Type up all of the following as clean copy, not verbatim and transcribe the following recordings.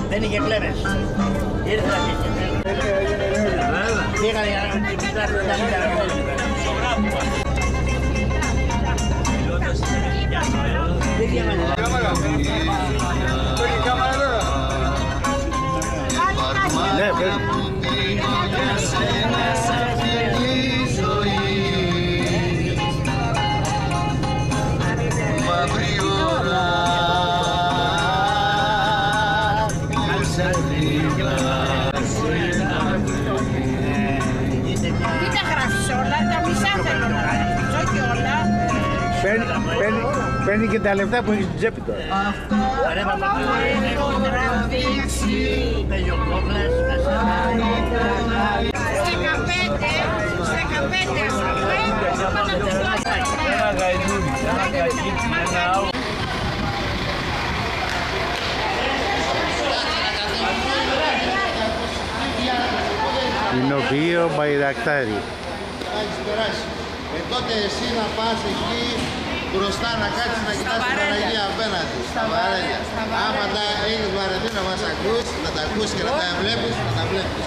Δεν είχε κλέβες. Ήρθε να πήγανε για να κοιτάξουν τα Παίρνει και τα λεφτά που έχει στην τσέπη τώρα. Κοινοποιείο Μπαϊρακτάρι. Τότε εσύ να πας εκεί μπροστά να κάτσεις να κοιτάς την Παναγία απέναντι, στα βαρέλια. Άμα τα έχεις βαρεθεί να μας ακούς, να τα ακούς και να τα βλέπεις, να τα βλέπεις.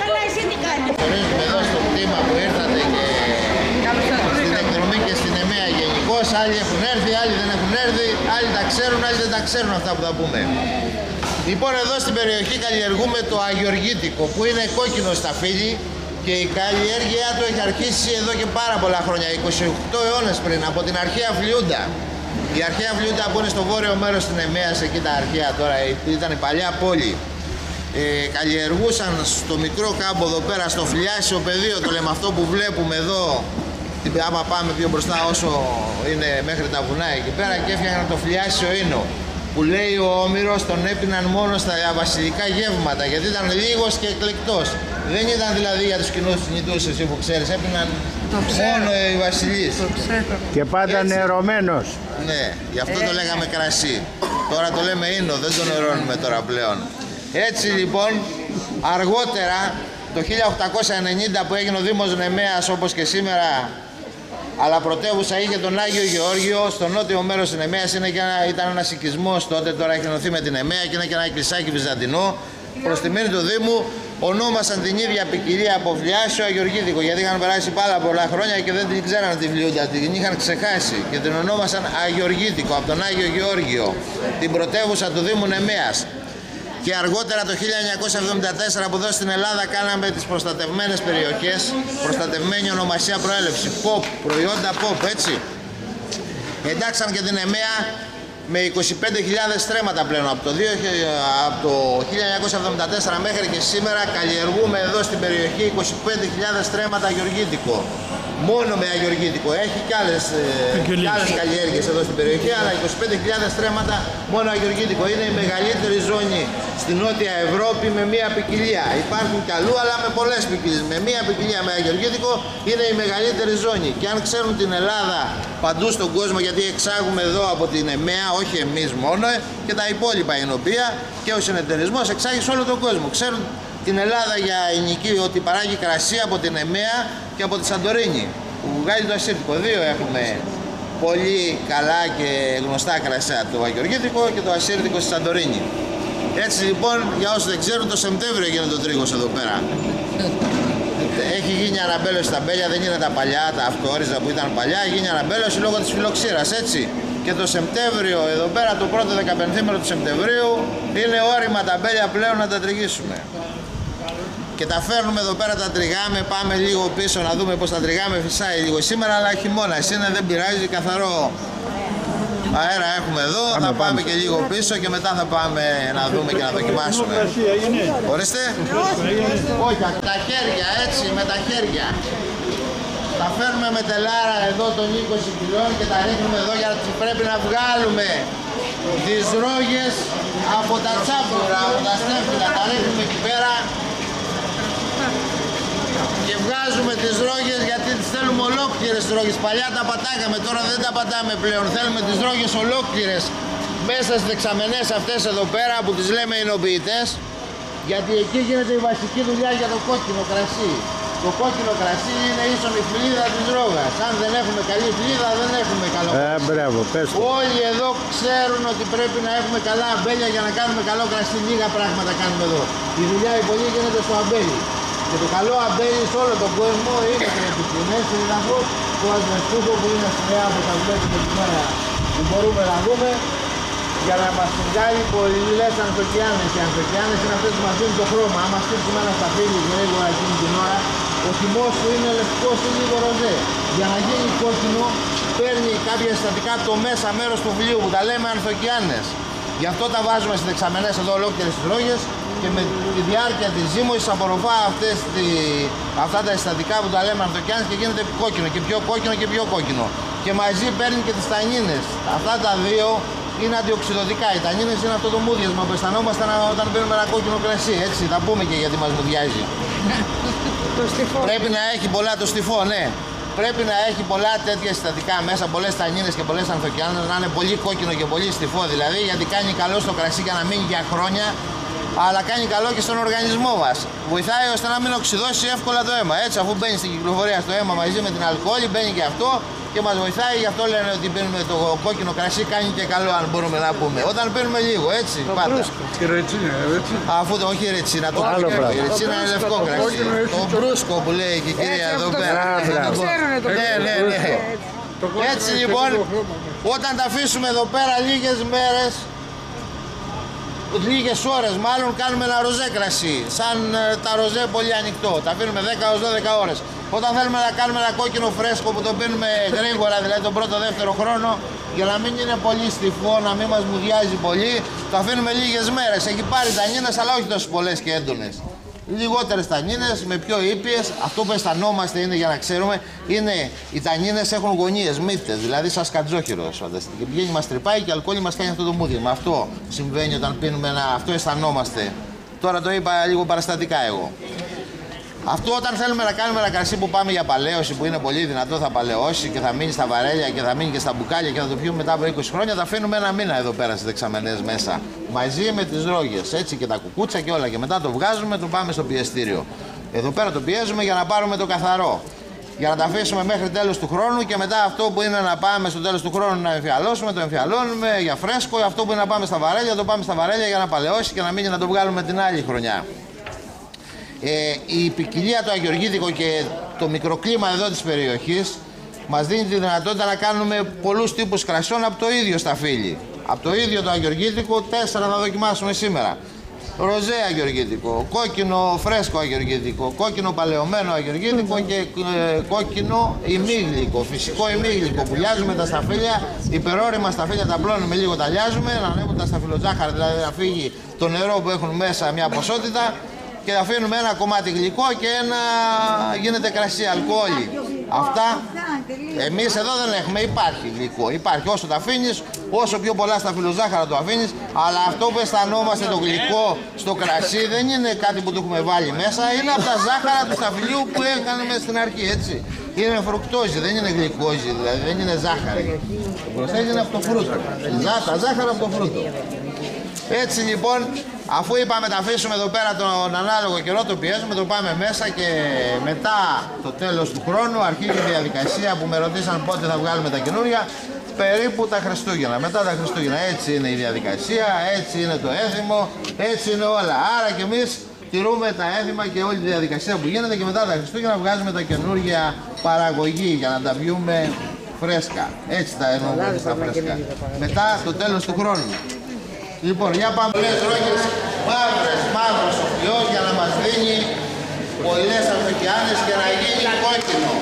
Καλά, εσύ τι κάνεις. Χωρίζουμε εδώ στο κτήμα που ήρθατε και στην εκδρομή και στην ΕΜΕΑ γενικώς. Άλλοι έχουν έρθει, άλλοι δεν έχουν έρθει, άλλοι τα ξέρουν, άλλοι δεν τα ξέρουν αυτά που θα πούμε. Λοιπόν, εδώ στην περιοχή καλλιεργούμε το αγιοργίτικο που είναι κόκκινο σταφύλι. Και η καλλιέργεια του έχει αρχίσει εδώ και πάρα πολλά χρόνια, 28 αιώνες πριν, από την αρχαία Φλιούντα. Η αρχαία Φλιούντα που είναι στο βόρειο μέρος της Νεμαίας, εκεί τα αρχαία τώρα, ήταν η παλιά πόλη. Καλλιεργούσαν στο μικρό κάμπο εδώ πέρα, στο Φλιάσιο πεδίο, το λέμε αυτό που βλέπουμε εδώ, άμα πάμε πιο μπροστά όσο είναι μέχρι τα βουνά εκεί πέρα, και έφτιαχναν το Φλιάσιο ίνο. Που λέει ο Όμηρος τον έπιναν μόνο στα βασιλικά γεύματα, γιατί ήταν λίγος και εκλεκτός. Δεν ήταν δηλαδή για τους κοινούς θνητούς, εσύ που ξέρεις, έπιναν μόνο οι βασιλείς. Και πάντα νερωμένος. Ναι, γι' αυτό το λέγαμε κρασί. Τώρα το λέμε ίνο, δεν το νερώνουμε τώρα πλέον. Έτσι λοιπόν, αργότερα, το 1890 που έγινε ο Δήμος Νεμαίας όπως και σήμερα, αλλά πρωτεύουσα είχε τον Άγιο Γεώργιο, στο νότιο μέρος της Νεμαίας ήταν ένας οικισμός τότε, τώρα έχει ενωθεί με την Νεμαία και είναι και ένα εκκλησάκι βυζαντινό. Προς τιμή του Δήμου ονόμασαν την ίδια ποικιλία από Φλιάσιο αγιοργίτικο, γιατί είχαν περάσει πάρα πολλά χρόνια και δεν την ξέραν τη Φλιούντα, την είχαν ξεχάσει και την ονόμασαν αγιοργίτικο από τον Άγιο Γεώργιο, την πρωτεύουσα του Δήμου Νεμαίας. Και αργότερα το 1974 που εδώ στην Ελλάδα κάναμε τις προστατευμένες περιοχές, προστατευμένη ονομασία προέλευση, POP, προϊόντα POP, έτσι. Εντάξαν και την Νεμαία με 25.000 στρέμματα πλέον. Από το 1974 μέχρι και σήμερα καλλιεργούμε εδώ στην περιοχή 25.000 στρέμματα αγιοργίτικο. Μόνο με αγιοργίτικο. Έχει και άλλες καλλιέργειες εδώ στην περιοχή, αλλά 25.000 στρέμματα μόνο αγιοργίτικο. Είναι η μεγαλύτερη ζώνη στην Νότια Ευρώπη με μία ποικιλία. Υπάρχουν κι αλλού, αλλά με πολλές ποικιλίες. Με μία ποικιλία με αγιοργίτικο είναι η μεγαλύτερη ζώνη. Και αν ξέρουν την Ελλάδα παντού στον κόσμο, γιατί εξάγουμε εδώ από την ΕΜΕΑ, όχι εμείς μόνο, και τα υπόλοιπα ενωπία και ο συνεταιρισμός εξάγει σε όλο τον κόσμο. Ξέρουν την Ελλάδα για ενοικίου ότι παράγει κρασί από την ΕΜΕΑ και από τη Σαντορίνη που βγάζει το ασύρτικο. Δύο έχουμε πολύ καλά και γνωστά κρασιά, το αγιοργίτικο και το ασύρτικο στη Σαντορίνη. Έτσι λοιπόν, για όσους δεν ξέρουν, το Σεπτέμβριο γίνεται το τρίγος εδώ πέρα. Έχει γίνει αναμπέλωση στα μπέλια, δεν είναι τα παλιά, τα αυτόριζα που ήταν παλιά, έχει γίνει αναμπέλωση λόγω της φιλοξήρας, έτσι. Και το Σεπτέμβριο εδώ πέρα, το πρώτο 15ήμερο του Σεπτεμβρίου, είναι όρημα τα μπέλια πλέον να τα τριγήσουμε. Και τα φέρνουμε εδώ πέρα, τα τριγάμε, πάμε λίγο πίσω να δούμε πως τα τριγάμε, φυσάει λίγο σήμερα, αλλά χειμώνας είναι, δεν πειράζει, καθαρό αέρα έχουμε εδώ, θα πάμε και λίγο πίσω και μετά θα πάμε να δούμε και να δοκιμάσουμε. Ορίστε. Όχι, τα χέρια, έτσι, με τα χέρια. Τα φέρνουμε με τελάρα εδώ των 20 κιλών και τα ρίχνουμε εδώ γιατί πρέπει να βγάλουμε τις ρόγες από τα τσάπουρα, από τα στέφυλλα, τα ρίχνουμε εκεί πέρα και βγάζουμε τις ρόγες γιατί τις θέλουμε ολόκληρες τις ρόγες. Παλιά τα πατάγαμε, τώρα δεν τα πατάμε πλέον, θέλουμε τις ρόγες ολόκληρες μέσα στις δεξαμενές αυτές εδώ πέρα που τις λέμε εινοποιητές, γιατί εκεί γίνεται η βασική δουλειά για το κόκκινο κρασί. Το κόκκινο κρασί είναι ίσον η φλίδα της ρόγας. Αν δεν έχουμε καλή φλίδα δεν έχουμε καλό κρασί. Μπράβο, πες το. Όλοι εδώ ξέρουν ότι πρέπει να έχουμε καλά αμπέλια για να κάνουμε καλό κρασί. Λίγα πράγματα κάνουμε εδώ. Η δουλειά η πολλή γίνεται στο αμπέλι. Και το καλό αμπέλι σε όλο τον κόσμο είναι και επιστημές του δυναμού του ασβεστούχου που είναι σειρά που τα βλέπουμε τη μέρα που μπορούμε να δούμε για να μας βγάλει πολλές ανθοκιάνες. Οι ανθοκιάνες είναι αυτές που μας δίνουν το χρώμα. Άμα στήσουμε ένα σταφύλι γρήγορα εκείνη την ώρα, ο χυμός του είναι λευκός ή λίγο ροζέ. Για να γίνει κόκκινο παίρνει κάποια συστατικά από το μέσα μέρος του βιβλίου που τα λέμε ανθοκιάνες. Γι' αυτό τα βάζουμε στις δεξαμενές εδώ ολόκληρες τις ρόγες και με τη διάρκεια της ζύμωσης απορροφά αυτά τα συστατικά που τα λέμε ανθοκιάνες και γίνεται κόκκινο και πιο κόκκινο και πιο κόκκινο. Και μαζί παίρνει και τις τανίνες. Αυτά τα δύο είναι αντιοξυδοτικά. Οι τανίνες είναι αυτό το μούδιασμα που αισθανόμαστε όταν παίρνουμε ένα κόκκινο κρασί. Έτσι, θα πούμε και γιατί μας μουδιάζει. Πρέπει να έχει πολλά το στιφό, ναι. Πρέπει να έχει πολλά τέτοια συστατικά μέσα, πολλές τανίνες και πολλές ανθοκιάνες, να είναι πολύ κόκκινο και πολύ στιφό δηλαδή, γιατί κάνει καλό στο κρασί για να μείνει για χρόνια, αλλά κάνει καλό και στον οργανισμό μας. Βοηθάει ώστε να μην οξυδώσει εύκολα το αίμα. Έτσι, αφού μπαίνει στην κυκλοφορία στο αίμα μαζί με την αλκοόλη, μπαίνει και αυτό και μας βοηθάει. Γι' αυτό λένε ότι πίνουμε το κόκκινο κρασί, κάνει και καλό, αν μπορούμε να πούμε. Όταν πίνουμε λίγο, έτσι. Πάντα. Και ρετσίνα, έτσι. Αφού το όχι ρετσίνα, το κόκκινο. Η ρετσίνα είναι λευκό κρασί. Το μπρούσκο που λέει και η κυρία εδώ πέρα. Ναι. Έτσι λοιπόν, όταν τα αφήσουμε εδώ πέρα λίγες μέρες, λίγες ώρες μάλλον, κάνουμε ένα ροζέ κρασί, σαν τα ροζέ πολύ ανοιχτό. Τα αφήνουμε 10 ως 12 ώρες. Όταν θέλουμε να κάνουμε ένα κόκκινο φρέσκο που το πίνουμε γρήγορα, δηλαδή τον πρώτο-δεύτερο χρόνο, για να μην είναι πολύ στιφό, να μην μας μουδιάζει πολύ, το αφήνουμε λίγες μέρες. Έχει πάρει τανίνες, αλλά όχι τόσο πολλές και έντονες. Λιγότερες τανίνες, με πιο ήπιες. Αυτό που αισθανόμαστε είναι, για να ξέρουμε, είναι οι τανίνες έχουν γωνίες, μύτες, δηλαδή σαν σκατζόχυρος. Και πηγαίνει, μας τρυπάει και η αλκοόλη μας κάνει αυτό το μούδιασμα. Αυτό συμβαίνει όταν πίνουμε αυτό αισθανόμαστε. Τώρα το είπα λίγο παραστατικά εγώ. Αυτό όταν θέλουμε να κάνουμε ένα κρασί που πάμε για παλαίωση, που είναι πολύ δυνατό, θα παλαιώσει και θα μείνει στα βαρέλια και θα μείνει και στα μπουκάλια και θα το πιούμε μετά από 20 χρόνια, τα αφήνουμε ένα μήνα εδώ πέρα στις δεξαμενές μέσα. Μαζί με τις ρόγες, έτσι, και τα κουκούτσα και όλα. Και μετά το βγάζουμε, το πάμε στο πιεστήριο. Εδώ πέρα το πιέζουμε για να πάρουμε το καθαρό. Για να τα αφήσουμε μέχρι τέλος του χρόνου και μετά αυτό που είναι να πάμε στο τέλος του χρόνου να εμφιαλώσουμε, το εμφιαλώνουμε για φρέσκο. Αυτό που είναι να πάμε στα βαρέλια, το πάμε στα βαρέλια για να παλαιώσει και να μείνει να το βγάλουμε την άλλη χρονιά. Η ποικιλία του αγιοργίτικο και το μικροκλίμα εδώ της περιοχής μας δίνει τη δυνατότητα να κάνουμε πολλούς τύπους κρασιών από το ίδιο σταφύλι. Από το ίδιο το αγιοργίτικο, 4 θα δοκιμάσουμε σήμερα. Ροζέ αγιοργίτικο, κόκκινο φρέσκο αγιοργίτικο, κόκκινο παλαιωμένο αγιοργίτικο και κόκκινο ημίγλικο, φυσικό ημίγλικο. Πουλιάζουμε τα σταφύλια, υπερόρυμα σταφύλια τα πλώνουμε λίγο, τα λιάζουμε, να ανέβουν τα σταφυλοζάχαρα, δηλαδή να φύγει το νερό που έχουν μέσα μια ποσότητα. Και αφήνουμε ένα κομμάτι γλυκό και γίνεται κρασί, αλκοόλι. Αυτά εμείς εδώ δεν έχουμε, υπάρχει γλυκό. Υπάρχει όσο τα αφήνεις, όσο πιο πολλά σταφυλοζάχαρα το αφήνεις. Αλλά αυτό που αισθανόμαστε το γλυκό στο κρασί δεν είναι κάτι που το έχουμε βάλει μέσα. Είναι από τα ζάχαρα του σταφυλιού που έκαναμε στην αρχή, έτσι. Είναι φρουκτόζη, δεν είναι γλυκόζη, δηλαδή δεν είναι ζάχαρη. Το προσθέτει είναι από το φρούτο. Τα ζάχαρα από το φρούτο. Έτσι λοιπόν, αφού είπαμε τα αφήσουμε εδώ πέρα τον ανάλογο καιρό, το πιέζουμε, το πάμε μέσα και μετά το τέλος του χρόνου αρχίζει η διαδικασία που με ρωτήσαν πότε θα βγάλουμε τα καινούρια, περίπου τα Χριστούγεννα, μετά τα Χριστούγεννα. Έτσι είναι η διαδικασία, έτσι είναι το έθιμο, έτσι είναι όλα. Άρα και εμείς τηρούμε τα έθιμα και όλη τη διαδικασία που γίνεται και μετά τα Χριστούγεννα βγάζουμε τα καινούργια παραγωγή για να τα πιούμε φρέσκα. Έτσι τα εννοούμε στα φρέσκα. Μετά το τέλος του χρόνου. Λοιπόν, για πάμε πολλές ρόγες μαύρος ο φιός για να μας δίνει πολλές ανθοκιάνες και να γίνει κόκκινο.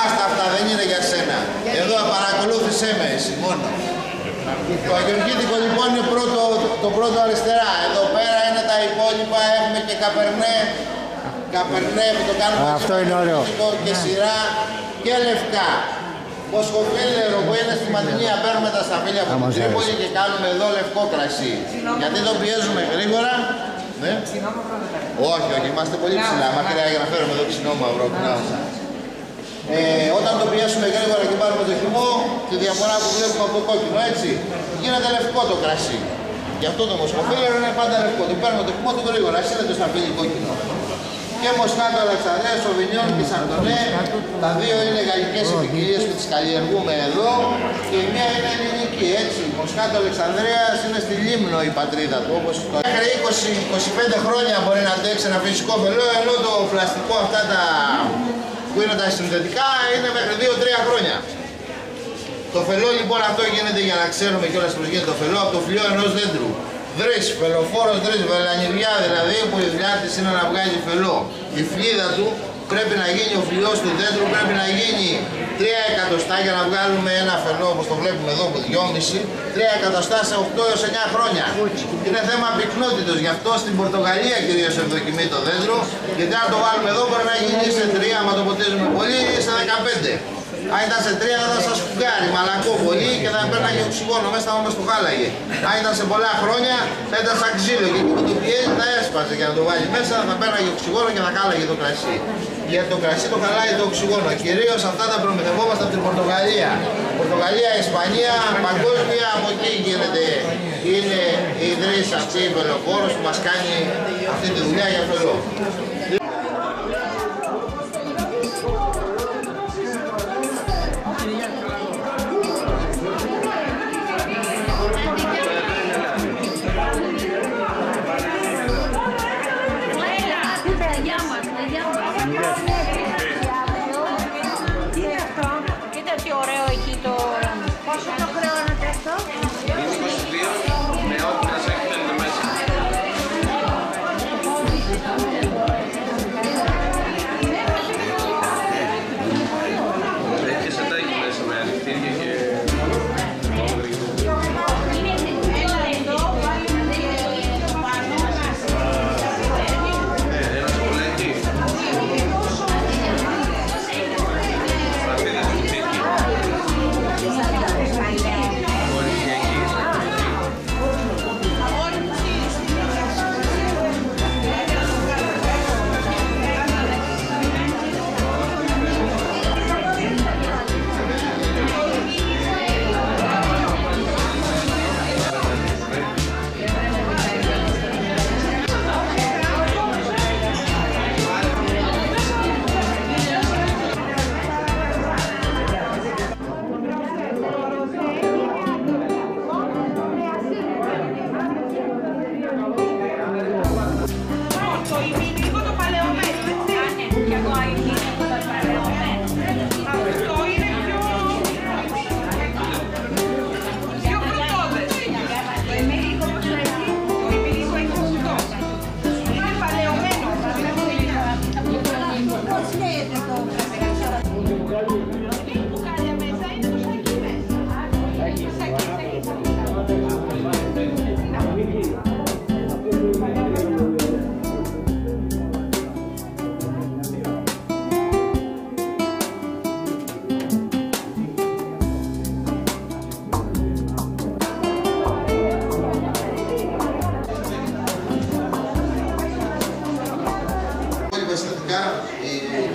Άστα αυτά, δεν είναι για σένα. Εδώ παρακολούθησέ με εσύ μόνο. Το αγιοργίτικο λοιπόν είναι το πρώτο αριστερά. Εδώ πέρα είναι τα υπόλοιπα, έχουμε και καπερνέ που το κάνουμε αυτό είναι ωραίο. Και σειρά και λευκά. Ποσκοφίλερο που είναι στη Ματινία, παίρνουμε τα σταφύλια από την Τρίπολη και κάνουμε εδώ λευκό κρασί. Γιατί το πιέζουμε γρήγορα. Ναι. Όχι, είμαστε πολύ ψηλά. Μακριά για να φέρουμε εδώ ξινόμαυρο. Όταν το πιέσουμε γρήγορα και πάρουμε το χυμό, τη διαφορά που βλέπουμε από το κόκκινο, έτσι, γίνεται λευκό το κρασί. Γι' αυτό το μοσχοφίλερο είναι πάντα λευκό. Το παίρνουμε το κουμό του γρήγορα, εσύ δεν το σταφύλι κόκκινο. Και Μοσκάτο Αλεξανδρέα, Σοβινιόν και Σαρτονέ. Τα δύο είναι γαλλικές ποικιλίες που τις καλλιεργούμε εδώ. Και η μία είναι ελληνική, έτσι. Μοσκάτο Αλεξανδρέας είναι στη Λίμνο η πατρίδα του. Όπως το μέχρι 20-25 χρόνια μπορεί να αντέξει ένα φυσικό φελό, ενώ το πλαστικό αυτά τα που είναι τα συνθετικά είναι μέχρι 2-3 χρόνια. Το φελό λοιπόν αυτό γίνεται για να ξέρουμε κιόλας πώς γίνεται το φελό από το φλοιό ενός δέντρου. Δρύς, φελοφόρος δρύς, βελανιδιά δηλαδή που η δουλειά της είναι να βγάζει φελό. Η φλίδα του πρέπει να γίνει, ο φλοιός του δέντρου πρέπει να γίνει 3 εκατοστά για να βγάλουμε ένα φελό όπως το βλέπουμε εδώ που 2,5. 3 εκατοστά σε 8 έως 9 χρόνια. Είναι θέμα πυκνότητος, γι' αυτό στην Πορτογαλία κυρίως ευδοκιμεί το δέντρο. Γιατί αν το βάλουμε εδώ μπορεί να γίνει σε 3, άμα το ποτίζουμε πολύ, σε 15. Αν ήταν σε 3 θα ήταν σαν σφουγγάρι, μαλακό πολύ και θα παίρναγε οξυγόνο μέσα, όμως το χάλαγε. Αν ήταν σε πολλά χρόνια θα ήταν σαν ξύλο και εκεί που το πιέζει θα έσπασε για να το βάλει μέσα, θα παίρναγε οξυγόνο και θα χάλαγε το κρασί. Γιατί το κρασί το χαλάει το οξυγόνο. Κυρίως αυτά τα προμηθευόμαστε από την Πορτογαλία. Πορτογαλία, Ισπανία, παγκόσμια, από εκεί γίνεται. Είναι η Δρύς αυτή η Βελοφόρος που μας κάνει αυτή τη δουλειά για φελό. Πόσο το χρεώνατε αυτό? Είναι 22 με ό,τι μας έχετε μέσα. Έχει και σετάκι μέσα με ανοιχτήρια και ένα σκολέκι.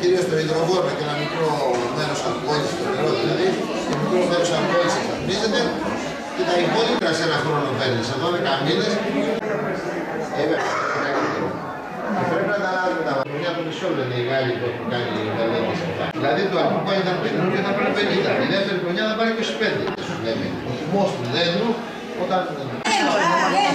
Κυρίως το υδροβόρο και ένα μικρό μέρος αλκοόλης στο νερό δηλαδή, και μικρό μέρος αλκοόλης εξαφνίζεται και τα υπόλοιπα σε ένα χρόνο παίρνει, σε 12 μήνες. Πρέπει να τα αλλάζουμε τα βαθμιά του μισό λένε οι Γάλλοι που έχουν κάνει οι μελέτες αυτά. Δηλαδή το αρχικό ήταν 50 και θα πάρει 50, η δεύτερη χρονιά θα πάρει 25. Σου λέμε, ο χυμός του δέντρου όταν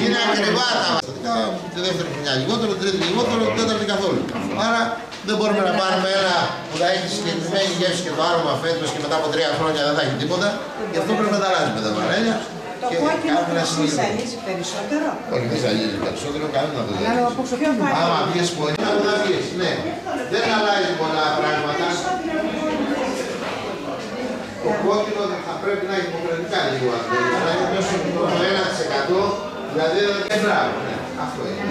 είναι ακριβά τα βαστατικά, τη δεύτερη χρονιά λιγότερο, τη τρίτη λιγότερο, την τέταρτη καθόλου. Άρα δεν μπορούμε να πάρουμε ένα που θα έχει συγκεκριμένη γεύση και το άρωμα φέτος και μετά από 3 χρόνια δεν θα έχει τίποτα. Γι' αυτό πρέπει να τα αλλάζουμε τα βαρέλια. Το κόκκινο κρασί ζαλίζει περισσότερο. Όχι, δεν ζαλίζει περισσότερο, κανένα δεν Αλλά από ποιο βαρύ. άμα πιες πολύ, θα πιες, ναι. Δεν αλλάζει πολλά πράγματα. Το κόκκινο θα πρέπει να έχει υποχρεωτικά λίγο αυτό. Να είναι πιο μικρό, το 1%, δηλαδή δεν είναι μπράβο. Αυτό είναι.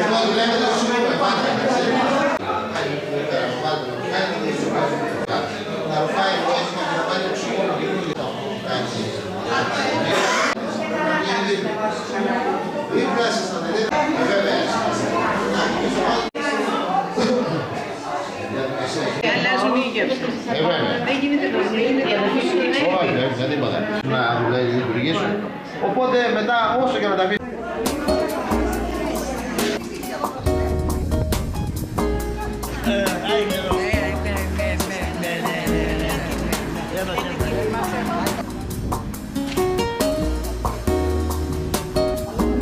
Εδώ λέμε το σημείο πάντα. Να ρουφάει το έσμα και να πάει το ψυχόνο και το δίπλα σας θα τελείτε. Βέβαια. Αλλάζουν οι γεύσεις. Οπότε μετά όσο και να τα αφήσει.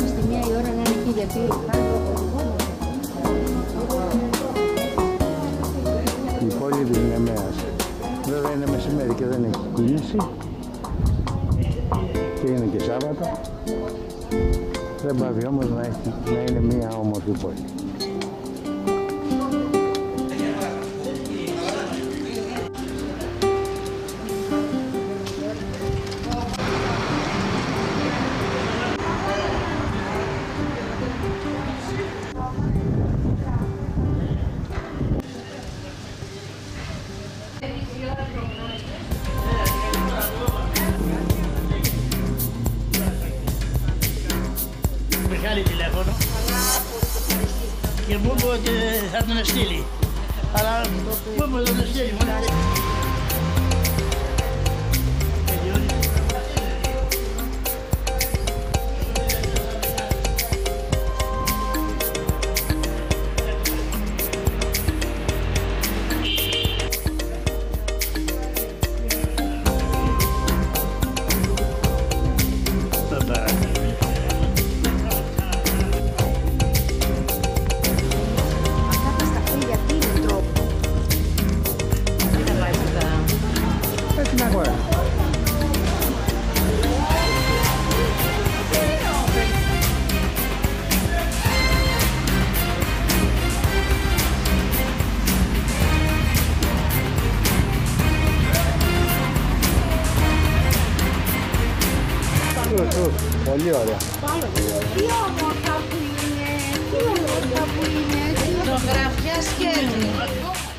Στη μία η ώρα να είναι εκεί γιατί Η πόλη της Νεμέας. Βέβαια είναι μεσημέρι και δεν έχει κίνηση. Και είναι και Σάββατο. Δεν πάβει όμως να είναι μια όμορφη πόλη. Μεγάλη τηλέφωνο και μου είπε ότι θα τον στείλει. Αλλά μου είπε ότι θα τον στείλει. Έτσι να χωρά. Πολύ ωραία. τι όμορφα που είναι, τι όμορφα που είναι. Ζωγραφιά σκέλη.